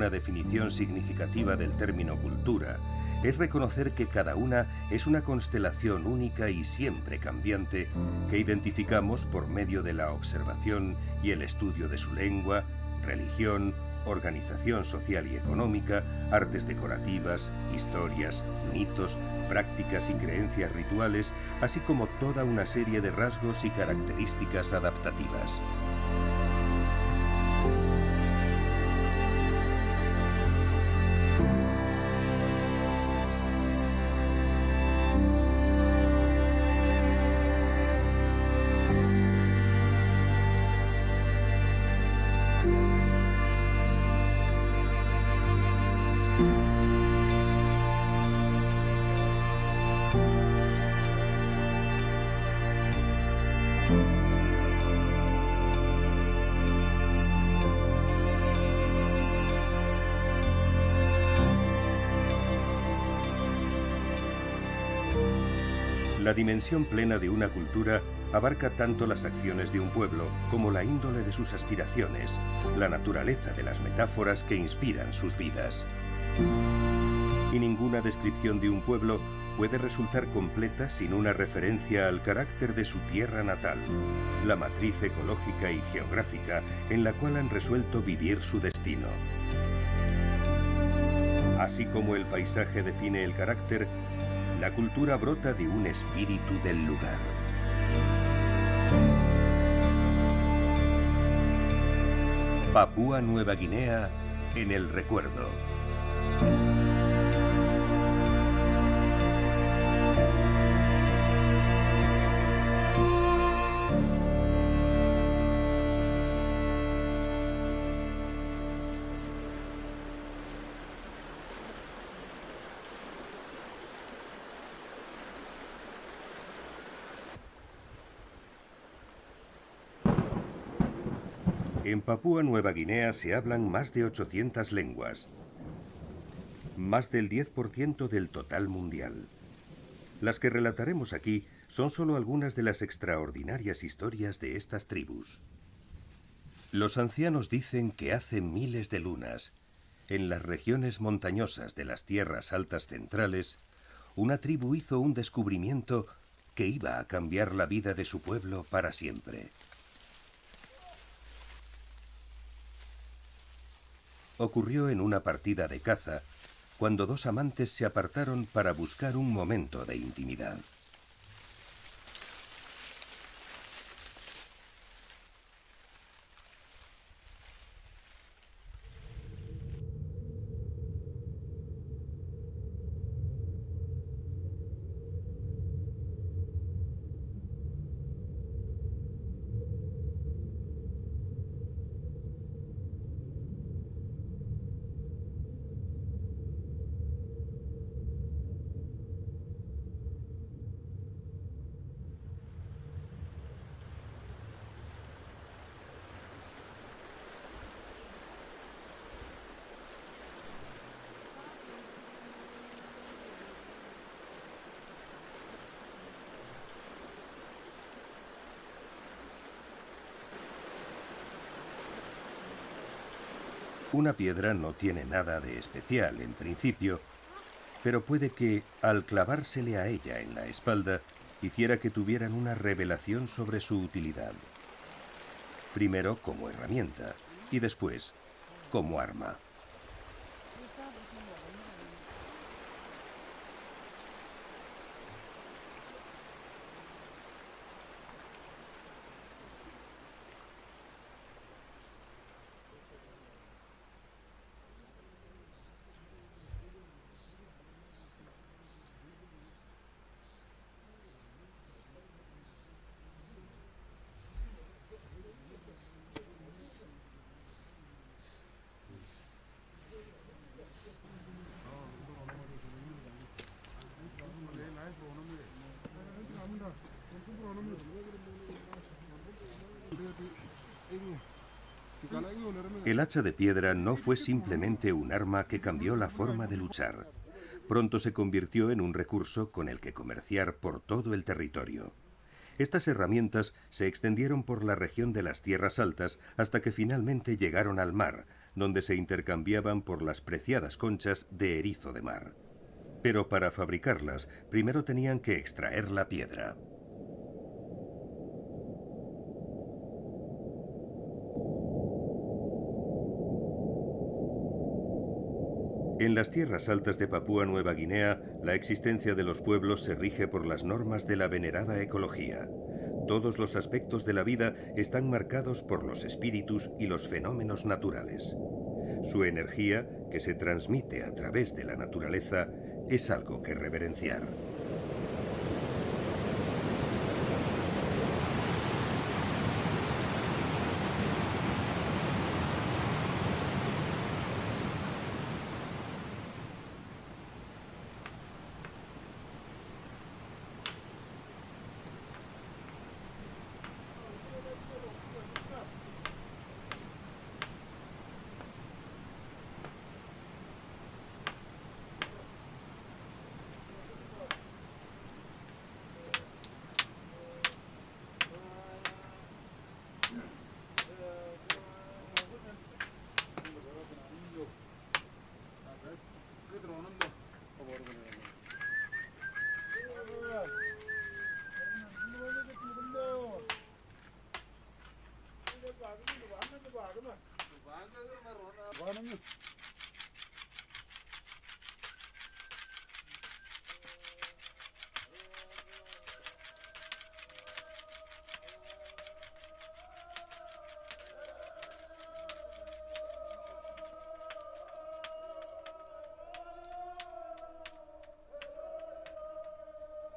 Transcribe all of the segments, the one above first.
una definición significativa del término cultura es reconocer que cada una es una constelación única y siempre cambiante que identificamos por medio de la observación y el estudio de su lengua, religión, organización social y económica, artes decorativas, historias, mitos, prácticas y creencias rituales, así como toda una serie de rasgos y características adaptativas. La dimensión plena de una cultura abarca tanto las acciones de un pueblo como la índole de sus aspiraciones, la naturaleza de las metáforas que inspiran sus vidas. Y ninguna descripción de un pueblo puede resultar completa sin una referencia al carácter de su tierra natal, la matriz ecológica y geográfica en la cual han resuelto vivir su destino. Así como el paisaje define el carácter, la cultura brota de un espíritu del lugar. Papúa Nueva Guinea en el recuerdo. En Papúa Nueva Guinea se hablan más de 800 lenguas, más del 10% del total mundial. Las que relataremos aquí son solo algunas de las extraordinarias historias de estas tribus. Los ancianos dicen que hace miles de lunas, en las regiones montañosas de las tierras altas centrales, una tribu hizo un descubrimiento que iba a cambiar la vida de su pueblo para siempre. Ocurrió en una partida de caza, cuando dos amantes se apartaron para buscar un momento de intimidad. Una piedra no tiene nada de especial en principio, pero puede que, al clavársele a ella en la espalda, hiciera que tuvieran una revelación sobre su utilidad. Primero como herramienta y después como arma. El hacha de piedra no fue simplemente un arma que cambió la forma de luchar. Pronto se convirtió en un recurso con el que comerciar por todo el territorio. Estas herramientas se extendieron por la región de las tierras altas hasta que finalmente llegaron al mar, donde se intercambiaban por las preciadas conchas de erizo de mar. Pero para fabricarlas, primero tenían que extraer la piedra. En las tierras altas de Papúa Nueva Guinea, la existencia de los pueblos se rige por las normas de la venerada ecología. Todos los aspectos de la vida están marcados por los espíritus y los fenómenos naturales. Su energía, que se transmite a través de la naturaleza, es algo que reverenciar.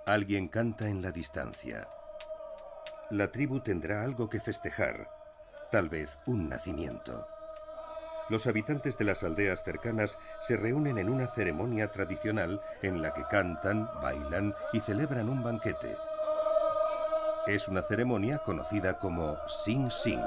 Alguien canta en la distancia. La tribu tendrá algo que festejar, tal vez un nacimiento. Los habitantes de las aldeas cercanas se reúnen en una ceremonia tradicional en la que cantan, bailan y celebran un banquete. Es una ceremonia conocida como Sing Sing.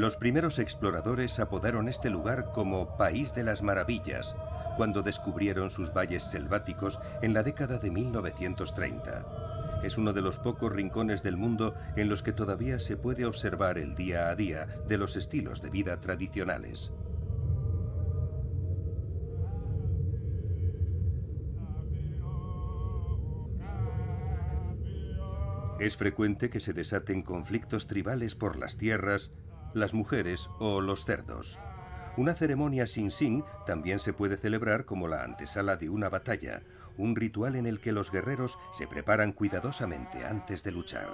Los primeros exploradores apodaron este lugar como País de las Maravillas, cuando descubrieron sus valles selváticos en la década de 1930. Es uno de los pocos rincones del mundo en los que todavía se puede observar el día a día de los estilos de vida tradicionales. Es frecuente que se desaten conflictos tribales por las tierras, las mujeres o los cerdos. Una ceremonia Sing Sing también se puede celebrar como la antesala de una batalla, un ritual en el que los guerreros se preparan cuidadosamente antes de luchar.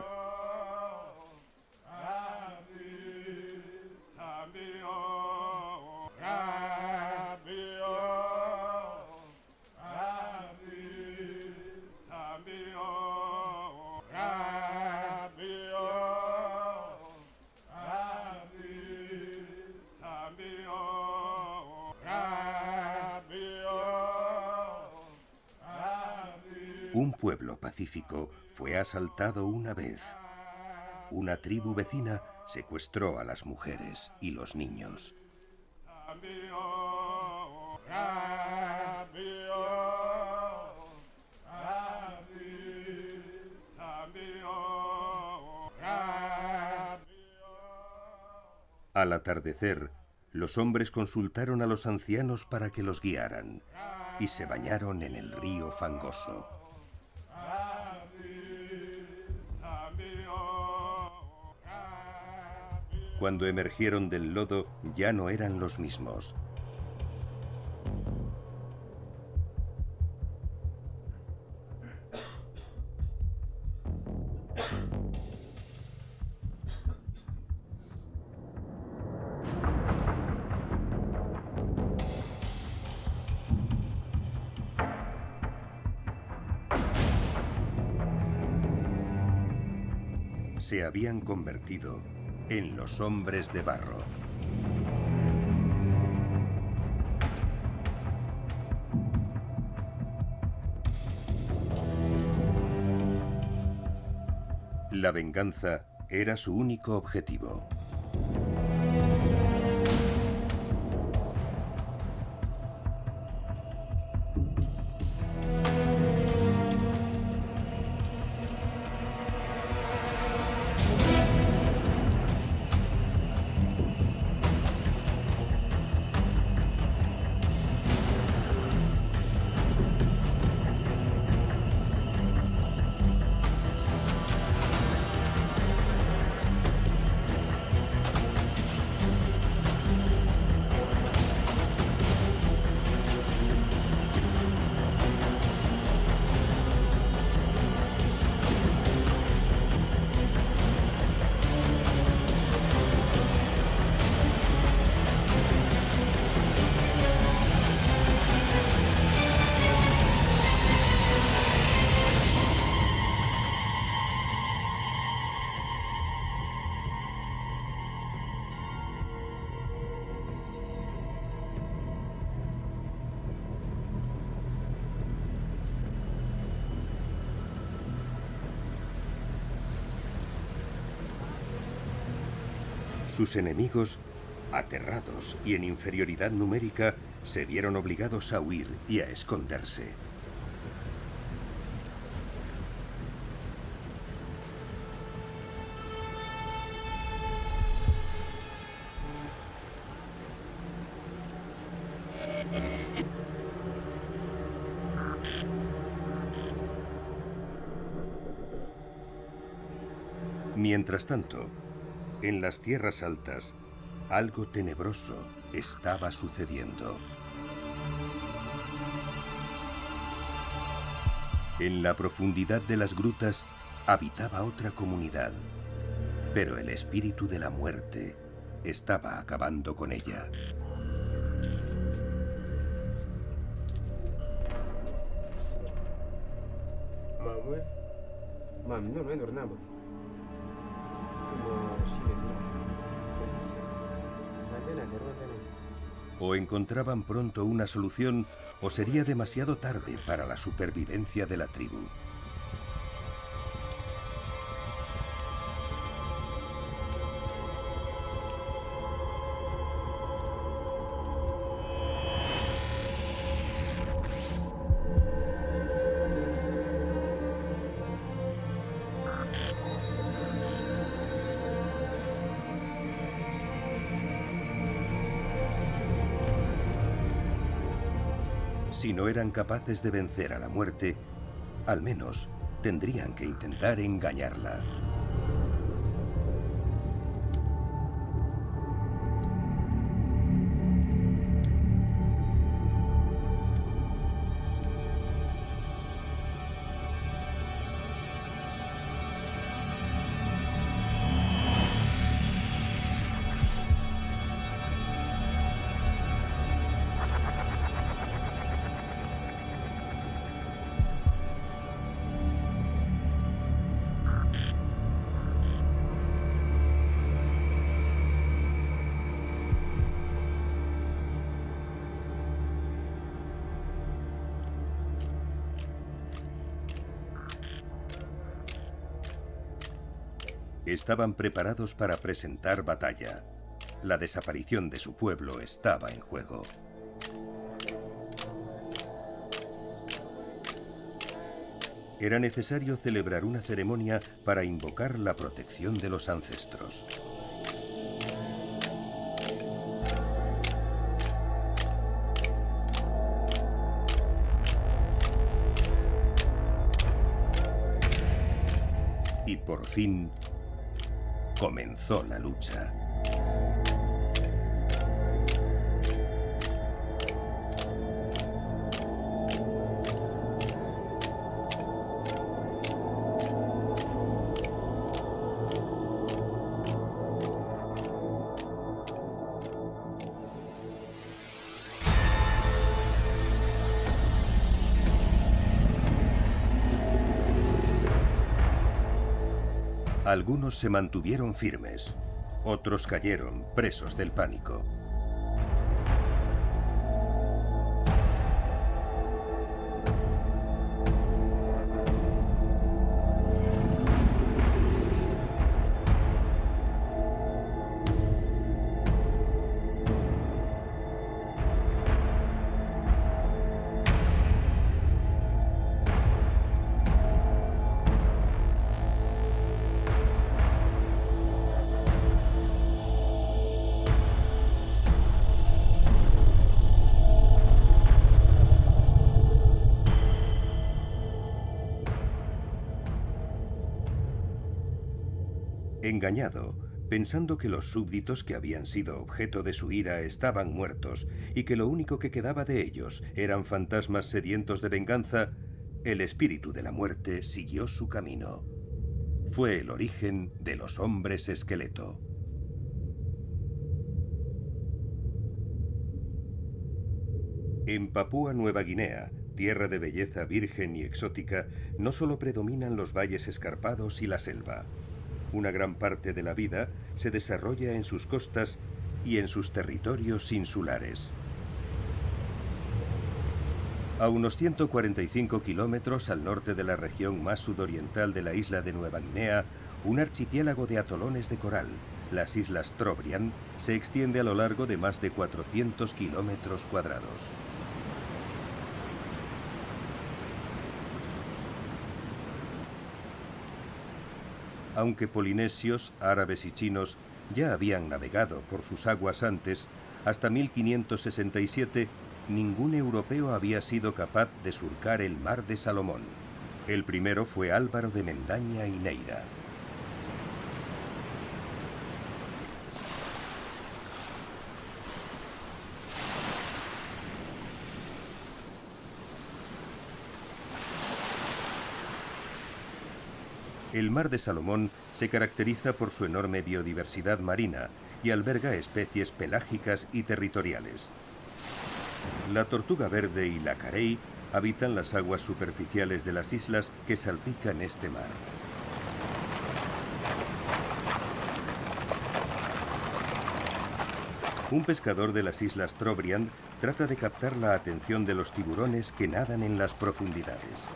Un pueblo pacífico fue asaltado una vez. Una tribu vecina secuestró a las mujeres y los niños. Al atardecer, los hombres consultaron a los ancianos para que los guiaran y se bañaron en el río fangoso. Cuando emergieron del lodo, ya no eran los mismos. se habían convertido en los hombres de barro. La venganza era su único objetivo. Sus enemigos, aterrados y en inferioridad numérica, se vieron obligados a huir y a esconderse. Mientras tanto, en las tierras altas, algo tenebroso estaba sucediendo. En la profundidad de las grutas habitaba otra comunidad, pero el espíritu de la muerte estaba acabando con ella. O encontraban pronto una solución o sería demasiado tarde para la supervivencia de la tribu. Si no eran capaces de vencer a la muerte, al menos tendrían que intentar engañarla. Estaban preparados para presentar batalla. La desaparición de su pueblo estaba en juego. Era necesario celebrar una ceremonia para invocar la protección de los ancestros. Y por fin comenzó la lucha. Algunos se mantuvieron firmes, otros cayeron presos del pánico. Engañado, pensando que los súbditos que habían sido objeto de su ira estaban muertos y que lo único que quedaba de ellos eran fantasmas sedientos de venganza, el espíritu de la muerte siguió su camino. Fue el origen de los hombres esqueleto. En Papúa Nueva Guinea, tierra de belleza virgen y exótica, no solo predominan los valles escarpados y la selva. Una gran parte de la vida se desarrolla en sus costas y en sus territorios insulares. A unos 145 kilómetros al norte de la región más sudoriental de la isla de Nueva Guinea, un archipiélago de atolones de coral, las Islas Trobriand, se extiende a lo largo de más de 400 kilómetros cuadrados. Aunque polinesios, árabes y chinos ya habían navegado por sus aguas antes, hasta 1567 ningún europeo había sido capaz de surcar el Mar de Salomón. El primero fue Álvaro de Mendaña y Neira. El Mar de Salomón se caracteriza por su enorme biodiversidad marina y alberga especies pelágicas y territoriales. La tortuga verde y la carey habitan las aguas superficiales de las islas que salpican este mar. Un pescador de las Islas Trobriand trata de captar la atención de los tiburones que nadan en las profundidades.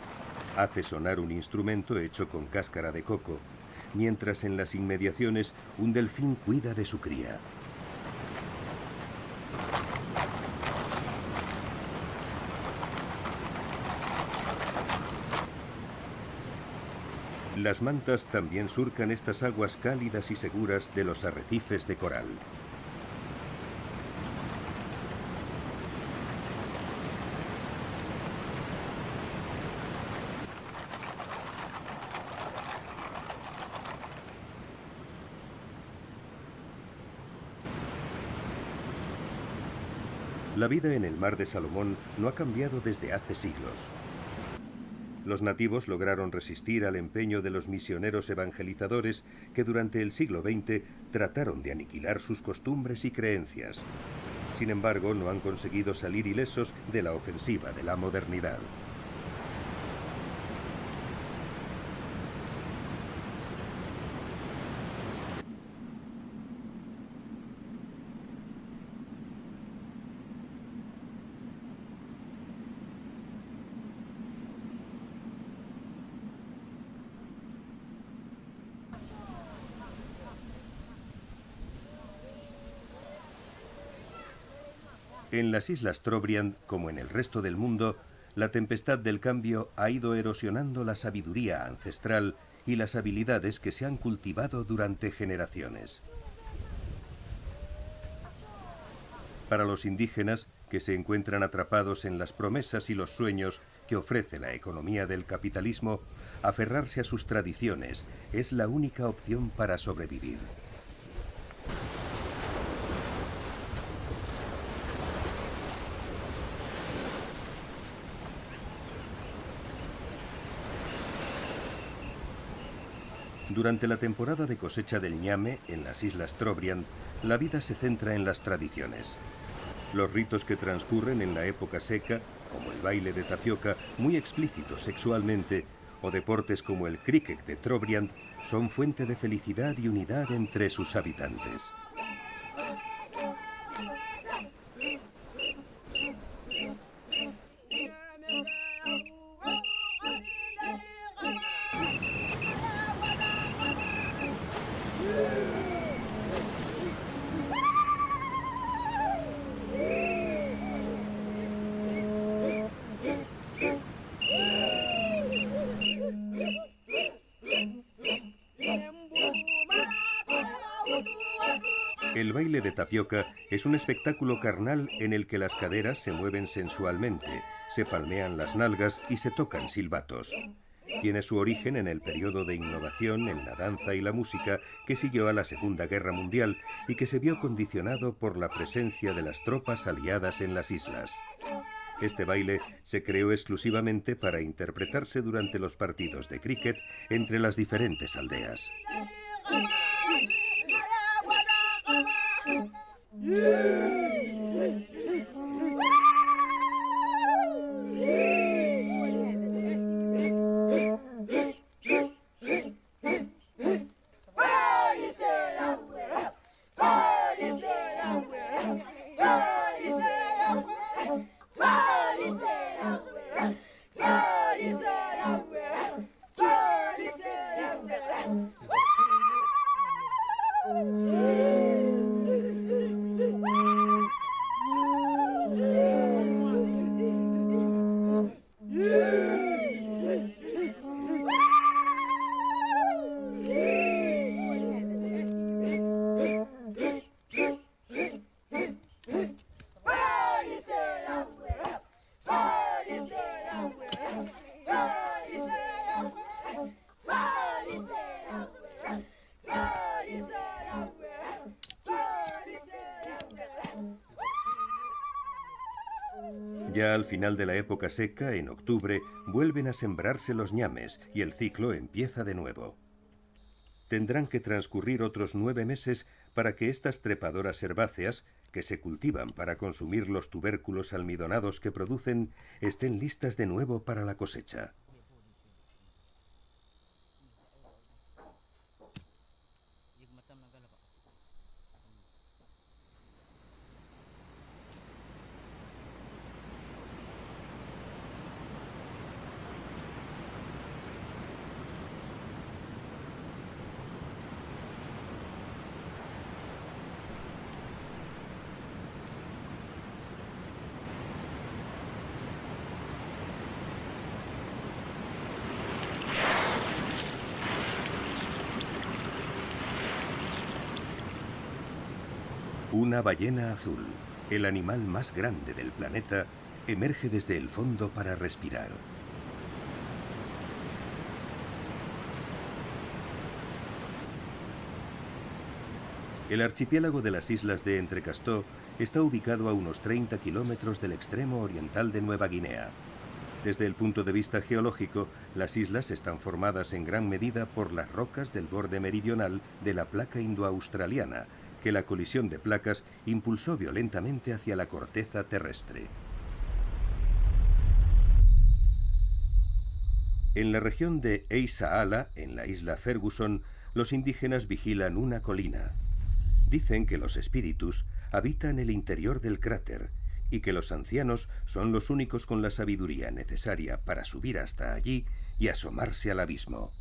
Hace sonar un instrumento hecho con cáscara de coco, mientras en las inmediaciones un delfín cuida de su cría. Las mantas también surcan estas aguas cálidas y seguras de los arrecifes de coral. La vida en el Mar de Salomón no ha cambiado desde hace siglos. Los nativos lograron resistir al empeño de los misioneros evangelizadores que durante el siglo XX trataron de aniquilar sus costumbres y creencias. Sin embargo, no han conseguido salir ilesos de la ofensiva de la modernidad. En las Islas Trobriand, como en el resto del mundo, la tempestad del cambio ha ido erosionando la sabiduría ancestral y las habilidades que se han cultivado durante generaciones. Para los indígenas, que se encuentran atrapados en las promesas y los sueños que ofrece la economía del capitalismo, aferrarse a sus tradiciones es la única opción para sobrevivir. Durante la temporada de cosecha del ñame en las Islas Trobriand, la vida se centra en las tradiciones. Los ritos que transcurren en la época seca, como el baile de tapioca, muy explícito sexualmente, o deportes como el cricket de Trobriand son fuente de felicidad y unidad entre sus habitantes. El baile de tapioca es un espectáculo carnal en el que las caderas se mueven sensualmente, se palmean las nalgas y se tocan silbatos. Tiene su origen en el periodo de innovación en la danza y la música que siguió a la Segunda Guerra Mundial y que se vio condicionado por la presencia de las tropas aliadas en las islas. Este baile se creó exclusivamente para interpretarse durante los partidos de cricket entre las diferentes aldeas. Ya al final de la época seca, en octubre, vuelven a sembrarse los ñames y el ciclo empieza de nuevo. Tendrán que transcurrir otros 9 meses para que estas trepadoras herbáceas, que se cultivan para consumir los tubérculos almidonados que producen, estén listas de nuevo para la cosecha. Una ballena azul, el animal más grande del planeta, emerge desde el fondo para respirar. El archipiélago de las islas de Entrecastó está ubicado a unos 30 kilómetros del extremo oriental de Nueva Guinea. Desde el punto de vista geológico, las islas están formadas en gran medida por las rocas del borde meridional de la placa indoaustraliana, que la colisión de placas impulsó violentamente hacia la corteza terrestre. En la región de Eisa Ala, en la isla Ferguson, los indígenas vigilan una colina. Dicen que los espíritus habitan el interior del cráter y que los ancianos son los únicos con la sabiduría necesaria para subir hasta allí y asomarse al abismo.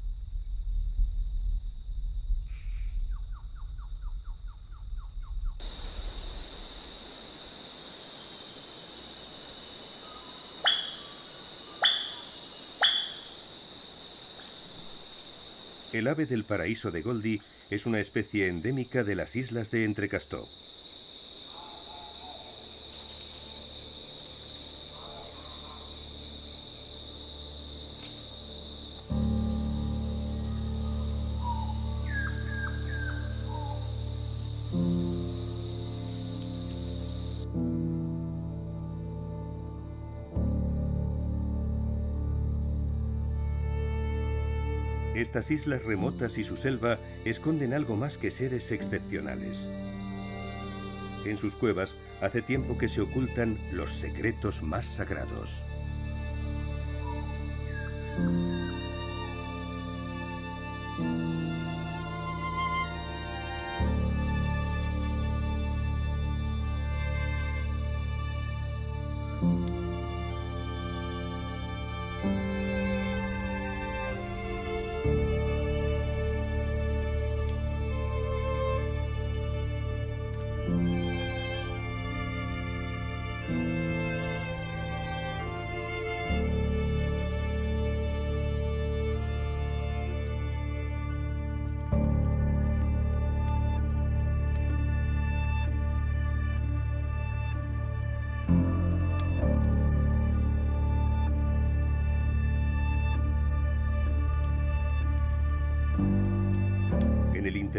El ave del paraíso de Goldie es una especie endémica de las islas de Entrecastó. Estas islas remotas y su selva esconden algo más que seres excepcionales. En sus cuevas hace tiempo que se ocultan los secretos más sagrados.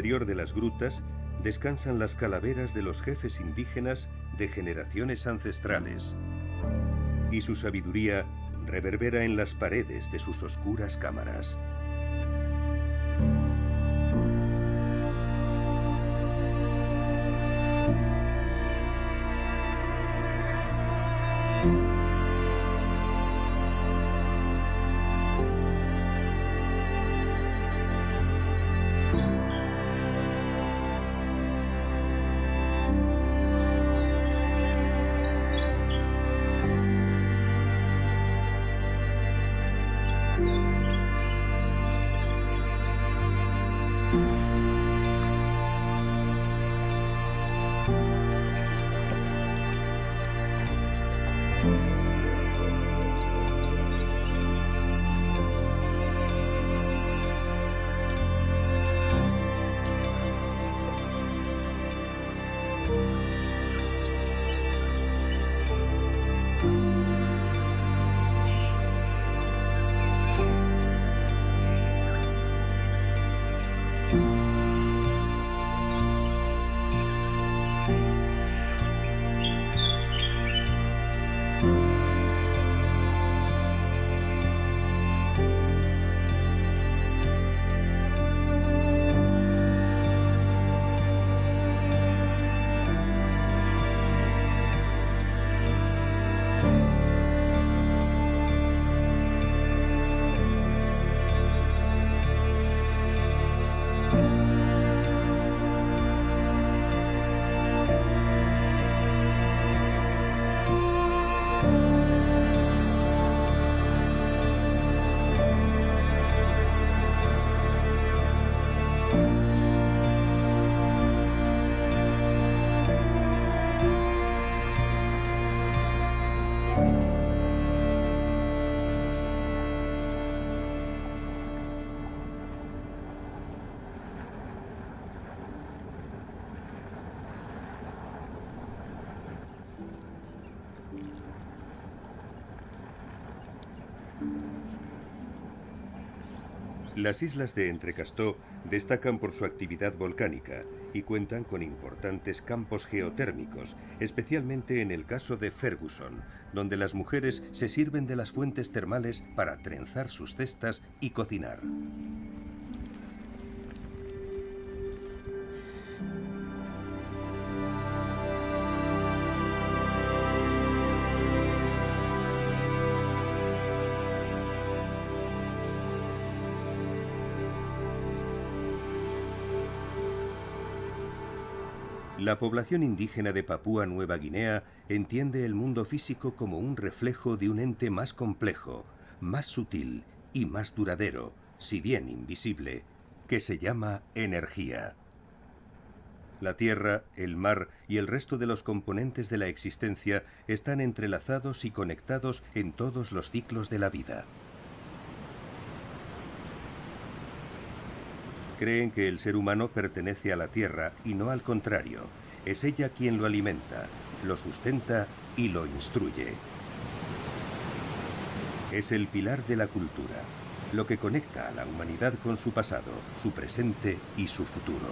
interior de las grutas descansan las calaveras de los jefes indígenas de generaciones ancestrales, y su sabiduría reverbera en las paredes de sus oscuras cámaras. Las islas de Entrecastó destacan por su actividad volcánica y cuentan con importantes campos geotérmicos, especialmente en el caso de Ferguson, donde las mujeres se sirven de las fuentes termales para trenzar sus cestas y cocinar. La población indígena de Papúa Nueva Guinea entiende el mundo físico como un reflejo de un ente más complejo, más sutil y más duradero, si bien invisible, que se llama energía. La tierra, el mar y el resto de los componentes de la existencia están entrelazados y conectados en todos los ciclos de la vida. Creen que el ser humano pertenece a la tierra y no al contrario. Es ella quien lo alimenta, lo sustenta y lo instruye. Es el pilar de la cultura, lo que conecta a la humanidad con su pasado, su presente y su futuro.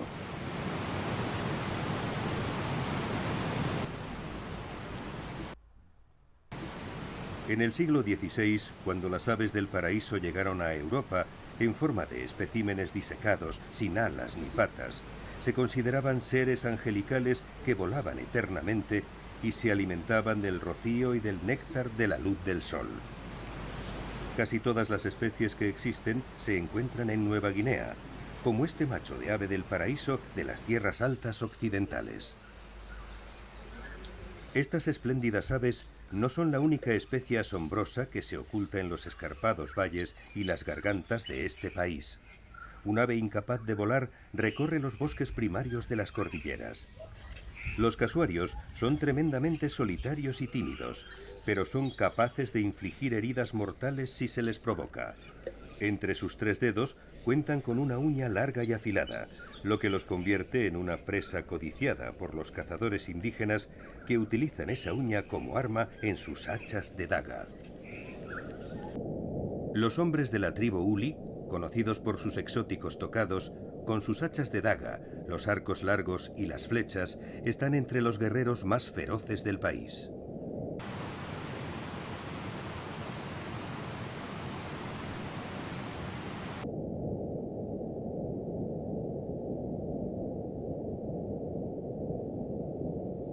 En el siglo XVI, cuando las aves del paraíso llegaron a Europa, en forma de especímenes disecados, sin alas ni patas, se consideraban seres angelicales que volaban eternamente y se alimentaban del rocío y del néctar de la luz del sol. Casi todas las especies que existen se encuentran en Nueva Guinea, como este macho de ave del paraíso de las tierras altas occidentales. Estas espléndidas aves no son la única especie asombrosa que se oculta en los escarpados valles y las gargantas de este país. Un ave incapaz de volar recorre los bosques primarios de las cordilleras. Los casuarios son tremendamente solitarios y tímidos, pero son capaces de infligir heridas mortales si se les provoca. Entre sus 3 dedos cuentan con una uña larga y afilada, lo que los convierte en una presa codiciada por los cazadores indígenas que utilizan esa uña como arma en sus hachas de daga. Los hombres de la tribu Uli, conocidos por sus exóticos tocados, con sus hachas de daga, los arcos largos y las flechas, están entre los guerreros más feroces del país.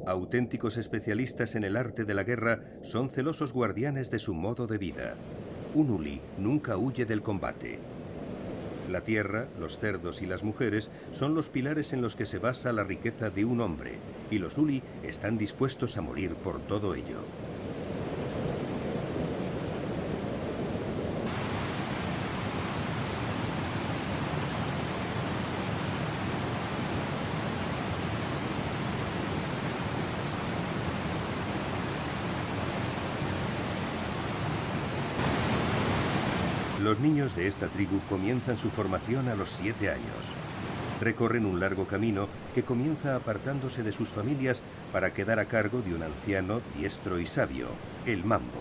Auténticos especialistas en el arte de la guerra, son celosos guardianes de su modo de vida. Un uli nunca huye del combate. La tierra, los cerdos y las mujeres son los pilares en los que se basa la riqueza de un hombre, y los uli están dispuestos a morir por todo ello. Los niños de esta tribu comienzan su formación a los 7 años. Recorren un largo camino que comienza apartándose de sus familias para quedar a cargo de un anciano diestro y sabio, el mambo.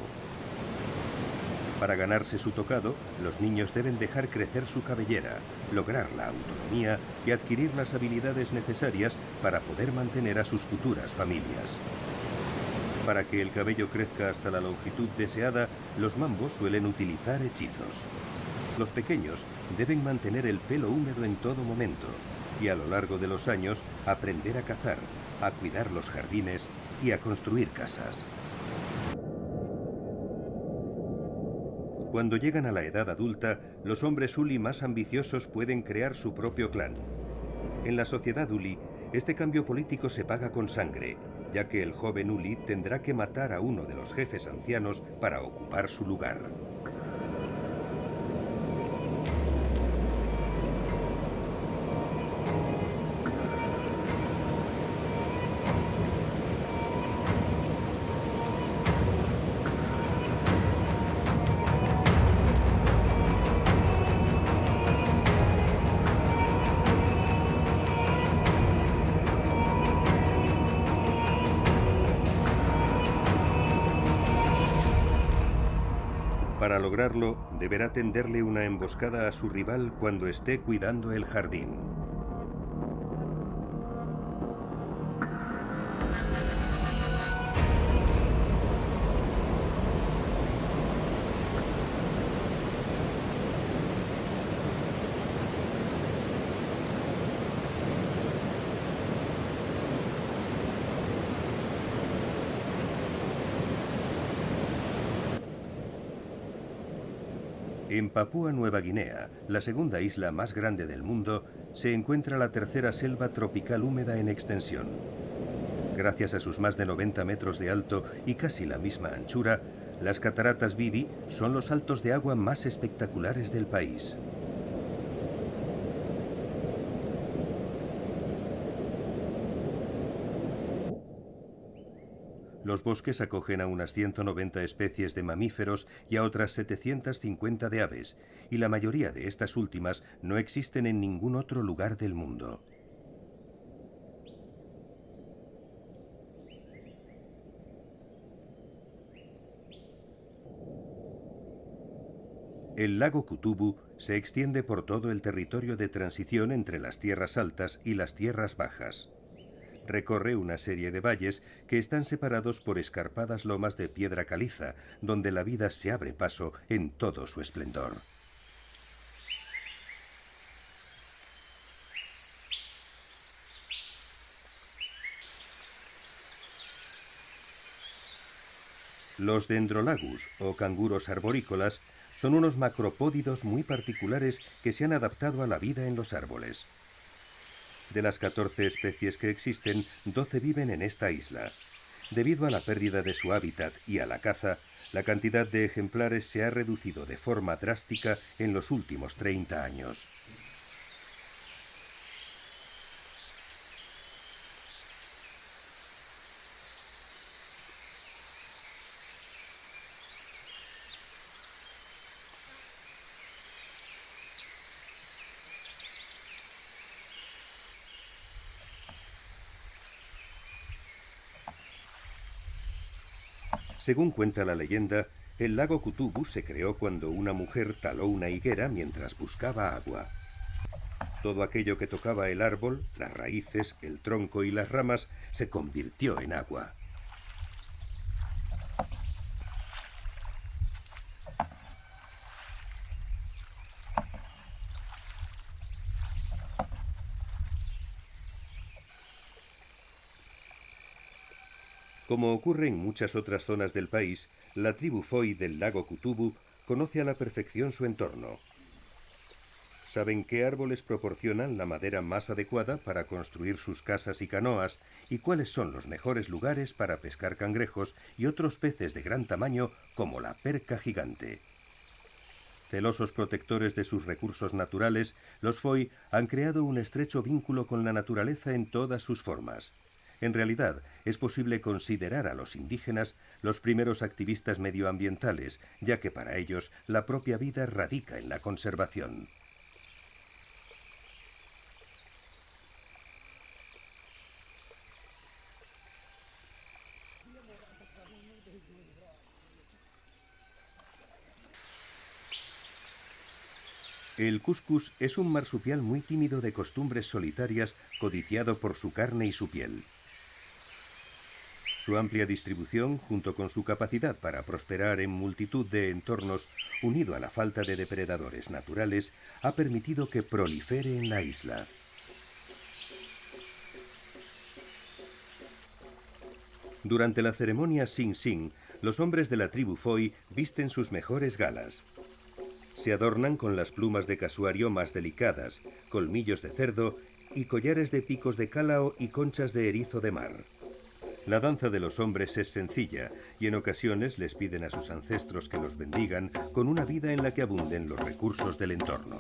Para ganarse su tocado, los niños deben dejar crecer su cabellera, lograr la autonomía y adquirir las habilidades necesarias para poder mantener a sus futuras familias. Para que el cabello crezca hasta la longitud deseada, los mambos suelen utilizar hechizos. Los pequeños deben mantener el pelo húmedo en todo momento y a lo largo de los años aprender a cazar, a cuidar los jardines y a construir casas. Cuando llegan a la edad adulta, los hombres uli más ambiciosos pueden crear su propio clan. En la sociedad uli, este cambio político se paga con sangre, ya que el joven uli tendrá que matar a uno de los jefes ancianos para ocupar su lugar. Para lograrlo, deberá tenderle una emboscada a su rival cuando esté cuidando el jardín. En Papúa Nueva Guinea, la segunda isla más grande del mundo, se encuentra la tercera selva tropical húmeda en extensión. Gracias a sus más de 90 metros de alto y casi la misma anchura, las cataratas Bibi son los saltos de agua más espectaculares del país. Los bosques acogen a unas 190 especies de mamíferos y a otras 750 de aves, y la mayoría de estas últimas no existen en ningún otro lugar del mundo. El lago Kutubu se extiende por todo el territorio de transición entre las tierras altas y las tierras bajas. Recorre una serie de valles que están separados por escarpadas lomas de piedra caliza, donde la vida se abre paso en todo su esplendor. Los dendrolagus, o canguros arborícolas, son unos macropódidos muy particulares que se han adaptado a la vida en los árboles. De las 14 especies que existen, 12 viven en esta isla. Debido a la pérdida de su hábitat y a la caza, la cantidad de ejemplares se ha reducido de forma drástica en los últimos 30 años. Según cuenta la leyenda, el lago Kutubu se creó cuando una mujer taló una higuera mientras buscaba agua. Todo aquello que tocaba el árbol, las raíces, el tronco y las ramas, se convirtió en agua. Como ocurre en muchas otras zonas del país, la tribu Foi del lago Kutubu conoce a la perfección su entorno. Saben qué árboles proporcionan la madera más adecuada para construir sus casas y canoas y cuáles son los mejores lugares para pescar cangrejos y otros peces de gran tamaño como la perca gigante. Celosos protectores de sus recursos naturales, los Foi han creado un estrecho vínculo con la naturaleza en todas sus formas. En realidad, es posible considerar a los indígenas los primeros activistas medioambientales, ya que para ellos la propia vida radica en la conservación. El cuscús es un marsupial muy tímido de costumbres solitarias, codiciado por su carne y su piel. Su amplia distribución, junto con su capacidad para prosperar en multitud de entornos, unido a la falta de depredadores naturales, ha permitido que prolifere en la isla. Durante la ceremonia Sing Sing, los hombres de la tribu Foi visten sus mejores galas. Se adornan con las plumas de casuario más delicadas, colmillos de cerdo y collares de picos de cálao y conchas de erizo de mar. La danza de los hombres es sencilla y en ocasiones les piden a sus ancestros que los bendigan con una vida en la que abunden los recursos del entorno.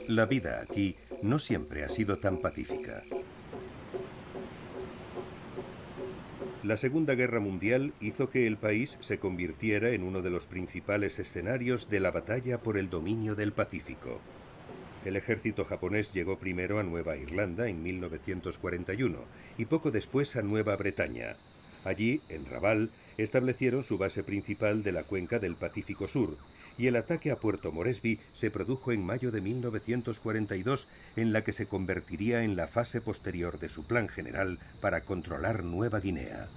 La vida aquí no siempre ha sido tan pacífica. La Segunda Guerra Mundial hizo que el país se convirtiera en uno de los principales escenarios de la batalla por el dominio del Pacífico. El ejército japonés llegó primero a Nueva Irlanda en 1941 y poco después a Nueva Bretaña. Allí, en Rabaul, establecieron su base principal de la cuenca del Pacífico Sur, y el ataque a Puerto Moresby se produjo en mayo de 1942, en la que se convertiría en la fase posterior de su plan general para controlar Nueva Guinea.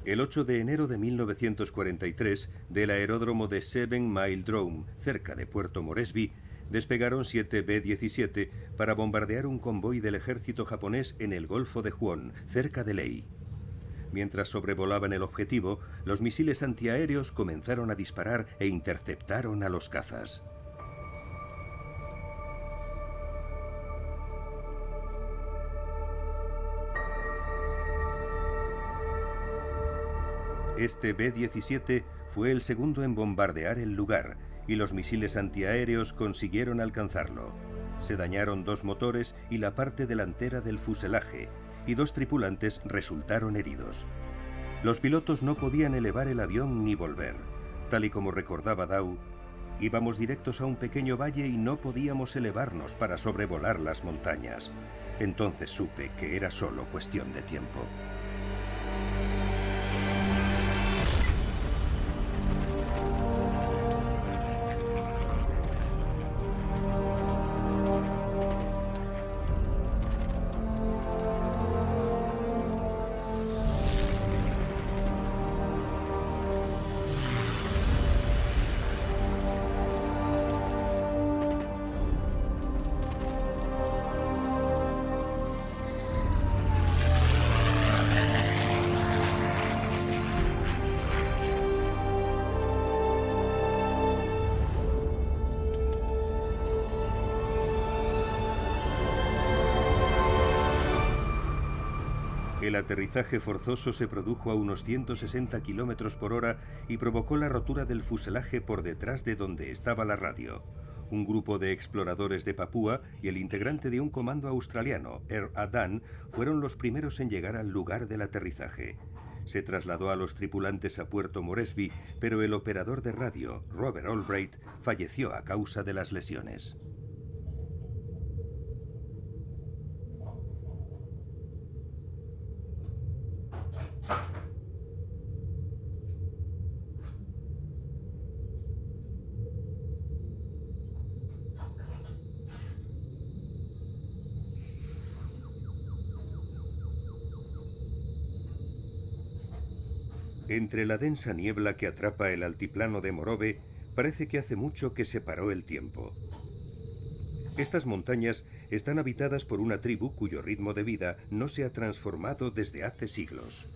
El 8 de enero de 1943, del aeródromo de Seven Mile Drome, cerca de Puerto Moresby, despegaron 7 B-17 para bombardear un convoy del ejército japonés en el Golfo de Huon, cerca de Ley. Mientras sobrevolaban el objetivo, los misiles antiaéreos comenzaron a disparar e interceptaron a los cazas. Este B-17 fue el segundo en bombardear el lugar, y los misiles antiaéreos consiguieron alcanzarlo. Se dañaron 2 motores y la parte delantera del fuselaje, y 2 tripulantes resultaron heridos. Los pilotos no podían elevar el avión ni volver. Tal y como recordaba Dow, íbamos directos a un pequeño valle y no podíamos elevarnos para sobrevolar las montañas. Entonces supe que era solo cuestión de tiempo. El aterrizaje forzoso se produjo a unos 160 kilómetros por hora y provocó la rotura del fuselaje por detrás de donde estaba la radio. Un grupo de exploradores de Papúa y el integrante de un comando australiano, Air Adan, fueron los primeros en llegar al lugar del aterrizaje. Se trasladó a los tripulantes a Puerto Moresby, pero el operador de radio, Robert Albright, falleció a causa de las lesiones. Entre la densa niebla que atrapa el altiplano de Morobe, parece que hace mucho que se paró el tiempo. Estas montañas están habitadas por una tribu cuyo ritmo de vida no se ha transformado desde hace siglos.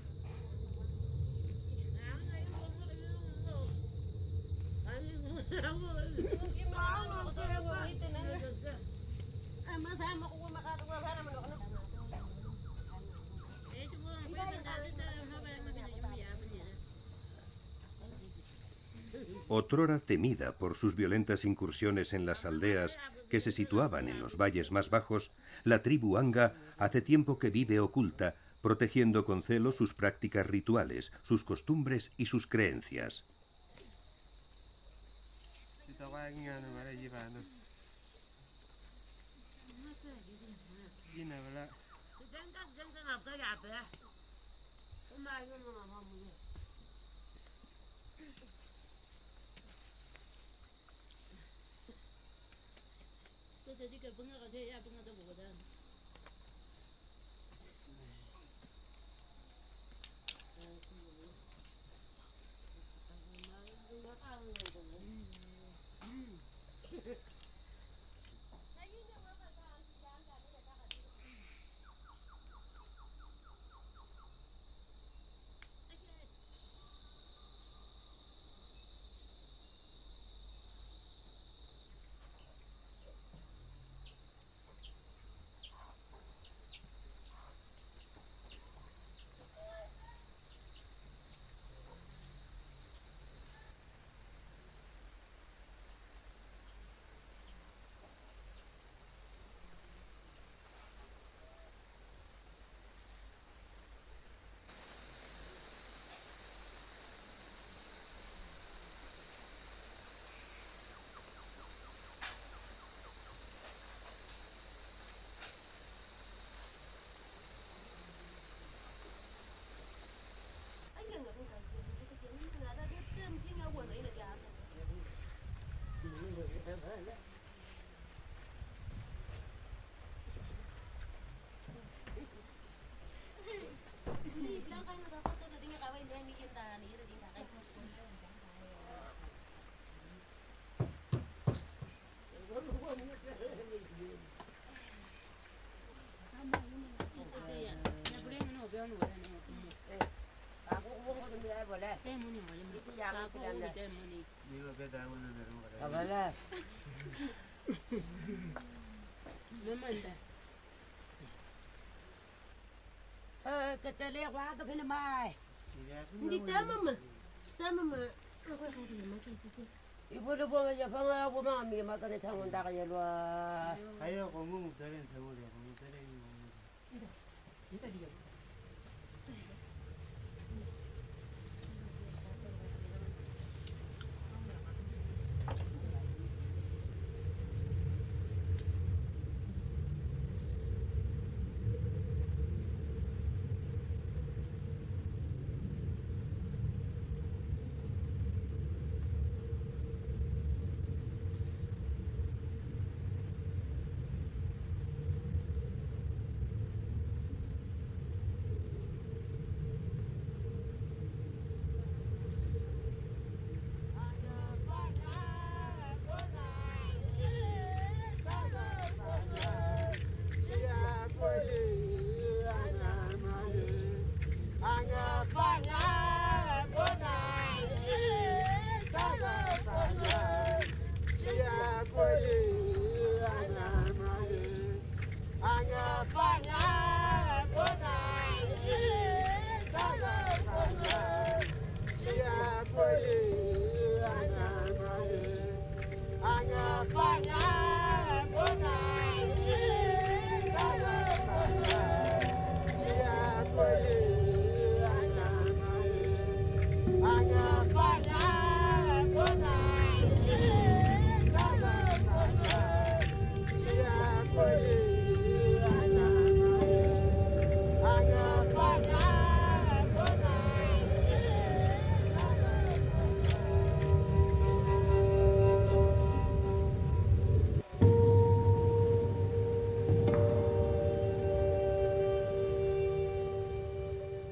Otrora temida por sus violentas incursiones en las aldeas que se situaban en los valles más bajos, la tribu Anga hace tiempo que vive oculta, protegiendo con celo sus prácticas rituales, sus costumbres y sus creencias.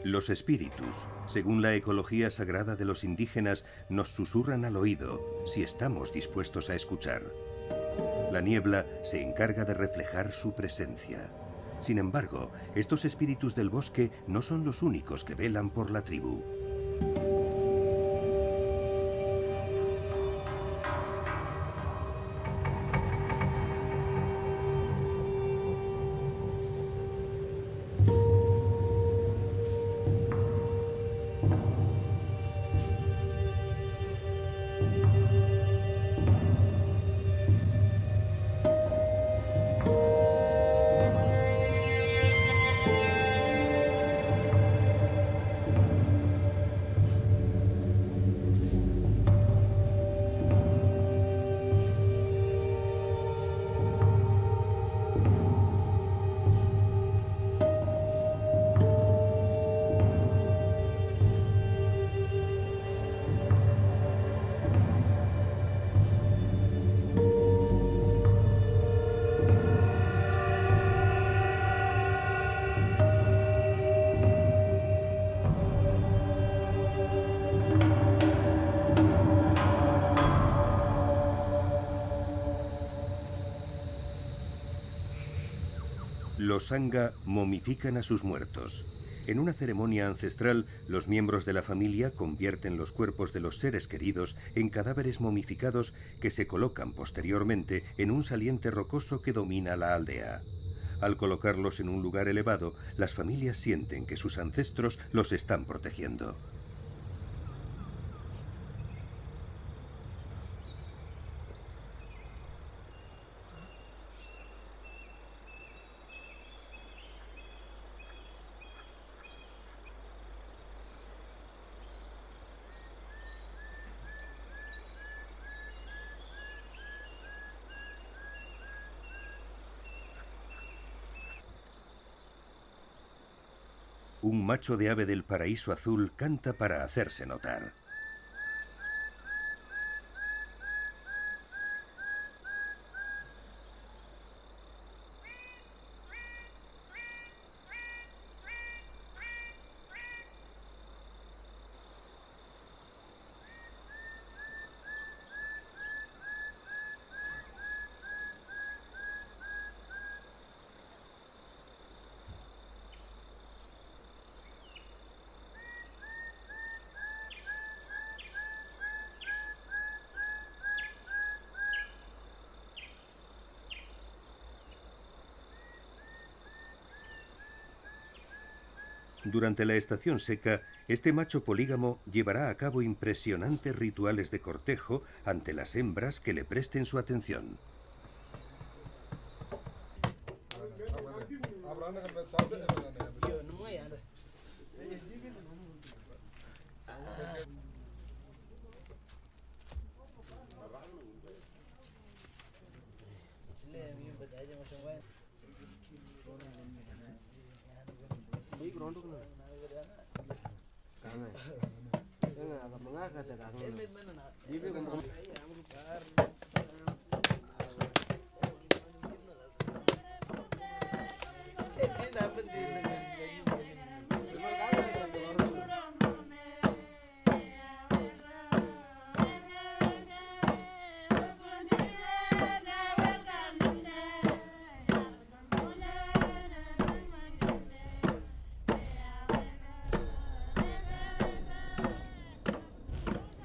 Los espíritus, según la ecología sagrada de los indígenas, nos susurran al oído si estamos dispuestos a escuchar. La niebla se encarga de reflejar su presencia. Sin embargo, estos espíritus del bosque no son los únicos que velan por la tribu. Los Sangha momifican a sus muertos. En una ceremonia ancestral, los miembros de la familia convierten los cuerpos de los seres queridos en cadáveres momificados que se colocan posteriormente en un saliente rocoso que domina la aldea. Al colocarlos en un lugar elevado, las familias sienten que sus ancestros los están protegiendo. Un macho de ave del paraíso azul canta para hacerse notar. Durante la estación seca, este macho polígamo llevará a cabo impresionantes rituales de cortejo ante las hembras que le presten su atención.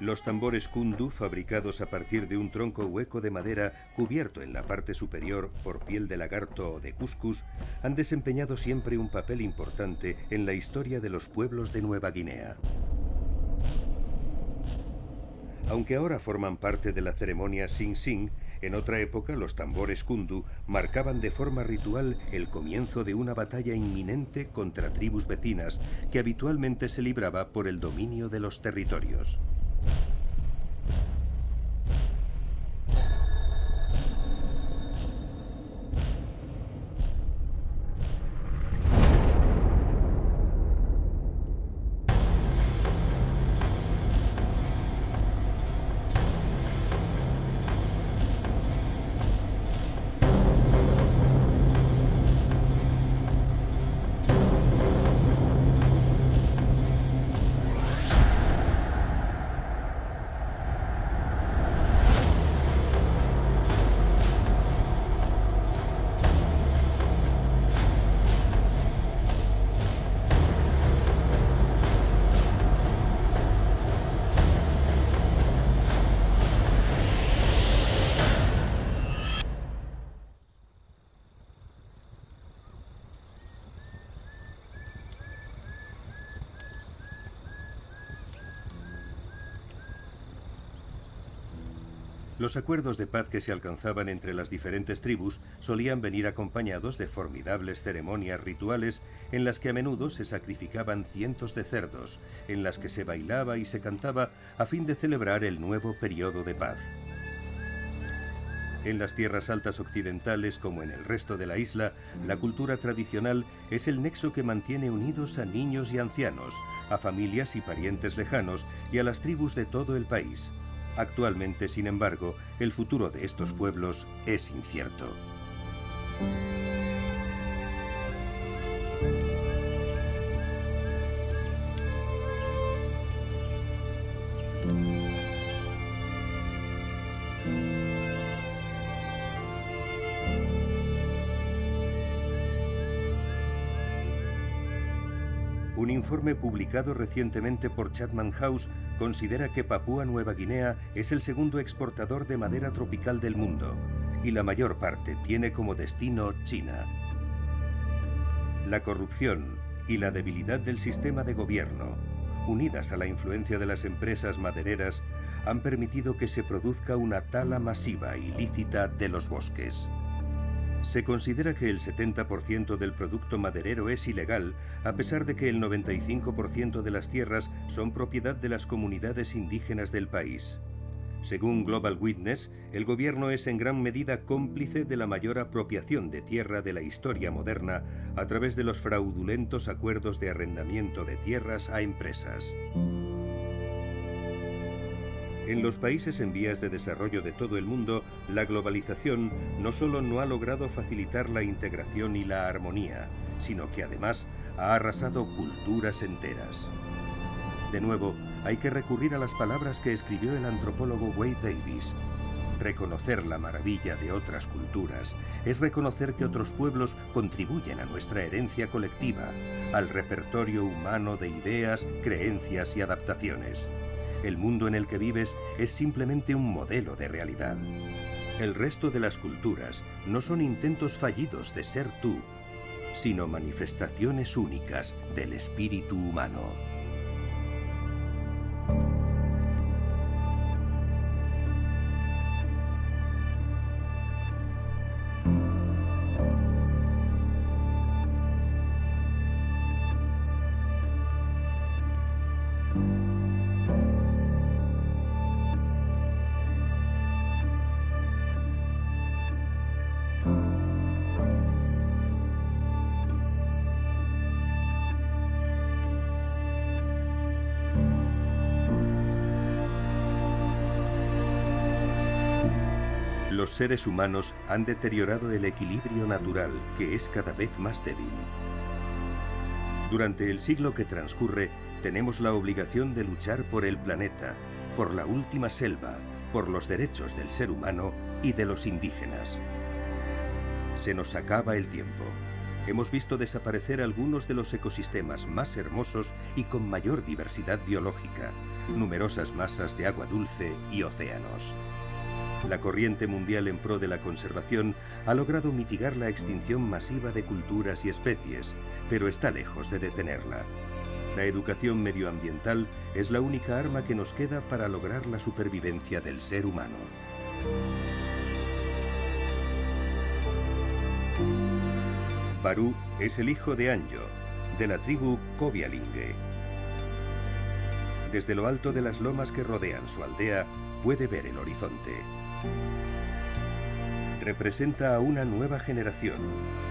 Los tambores kundu, fabricados a partir de un tronco hueco de madera cubierto en la parte superior por piel de lagarto o de cuscus, han desempeñado siempre un papel importante en la historia de los pueblos de Nueva Guinea. Aunque ahora forman parte de la ceremonia Sing Sing, en otra época los tambores kundu marcaban de forma ritual el comienzo de una batalla inminente contra tribus vecinas que habitualmente se libraba por el dominio de los territorios. Los acuerdos de paz que se alcanzaban entre las diferentes tribus solían venir acompañados de formidables ceremonias rituales en las que a menudo se sacrificaban cientos de cerdos, en las que se bailaba y se cantaba a fin de celebrar el nuevo periodo de paz. En las tierras altas occidentales, como en el resto de la isla, la cultura tradicional es el nexo que mantiene unidos a niños y ancianos, a familias y parientes lejanos y a las tribus de todo el país. Actualmente, sin embargo, el futuro de estos pueblos es incierto. Un informe publicado recientemente por Chatham House considera que Papúa Nueva Guinea es el segundo exportador de madera tropical del mundo, y la mayor parte tiene como destino China. La corrupción y la debilidad del sistema de gobierno, unidas a la influencia de las empresas madereras, han permitido que se produzca una tala masiva y ilícita de los bosques. Se considera que el 70% del producto maderero es ilegal, a pesar de que el 95% de las tierras son propiedad de las comunidades indígenas del país. Según Global Witness, el gobierno es en gran medida cómplice de la mayor apropiación de tierra de la historia moderna a través de los fraudulentos acuerdos de arrendamiento de tierras a empresas. En los países en vías de desarrollo de todo el mundo, la globalización no solo no ha logrado facilitar la integración y la armonía, sino que además ha arrasado culturas enteras. De nuevo, hay que recurrir a las palabras que escribió el antropólogo Wade Davis. Reconocer la maravilla de otras culturas es reconocer que otros pueblos contribuyen a nuestra herencia colectiva, al repertorio humano de ideas, creencias y adaptaciones. El mundo en el que vives es simplemente un modelo de realidad. El resto de las culturas no son intentos fallidos de ser tú, sino manifestaciones únicas del espíritu humano. Los seres humanos han deteriorado el equilibrio natural, que es cada vez más débil. Durante el siglo que transcurre, tenemos la obligación de luchar por el planeta, por la última selva, por los derechos del ser humano y de los indígenas. Se nos acaba el tiempo. Hemos visto desaparecer algunos de los ecosistemas más hermosos y con mayor diversidad biológica, numerosas masas de agua dulce y océanos. La corriente mundial en pro de la conservación ha logrado mitigar la extinción masiva de culturas y especies, pero está lejos de detenerla. La educación medioambiental es la única arma que nos queda para lograr la supervivencia del ser humano. Barú es el hijo de Anjo, de la tribu Kobialinge. Desde lo alto de las lomas que rodean su aldea, puede ver el horizonte. Representa a una nueva generación,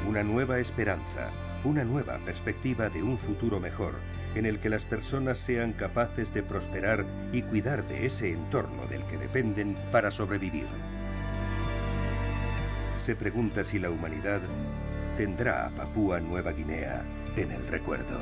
una nueva esperanza, una nueva perspectiva de un futuro mejor, en el que las personas sean capaces de prosperar y cuidar de ese entorno del que dependen para sobrevivir. Se pregunta si la humanidad tendrá a Papúa Nueva Guinea en el recuerdo.